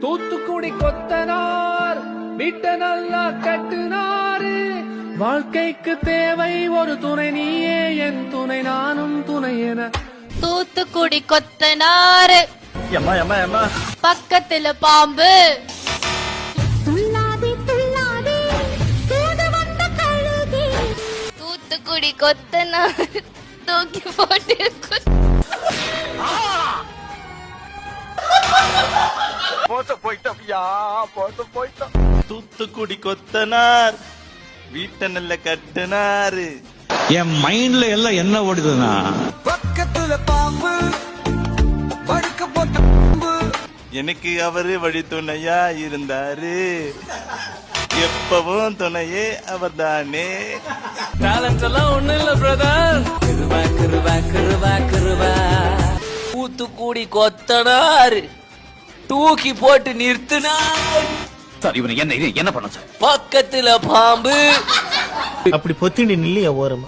தூத்துக்குடி கொத்தனார் வீட்டை நல்லா கட்டுனாரு. வாழ்க்கைக்கு தேவை ஒரு துணை, நீயே என் துணை நானும் துணை என. தூத்துக்குடி கொத்தனாரு பக்கத்துல பாம்பு. தூத்துக்குடி கொத்தனார் தூக்கி போட்டு தூத்துக்குடி கொத்தனார் வீட்டை நல்ல கட்டுனாரு. என் மைண்ட்ல எல்லாம் என்ன ஓடுதுன்னா, பக்கத்துல பாம்பு படுக்க போட்ட எனக்கு அவரு வழி துணையா இருந்தாரு, எப்பவும் துணையே அவர் தானே. டேலண்ட் எல்லாம் ஒண்ணு இல்ல பிரதர். தூத்துக்குடி கொத்தனார் தூக்கி போட்டு நிறுத்தினார். சார் இவனை என்ன பண்ண சார்? பக்கத்துல பாம்பு. அப்படி பொத்திண்டி நில்லையா ஓரமா?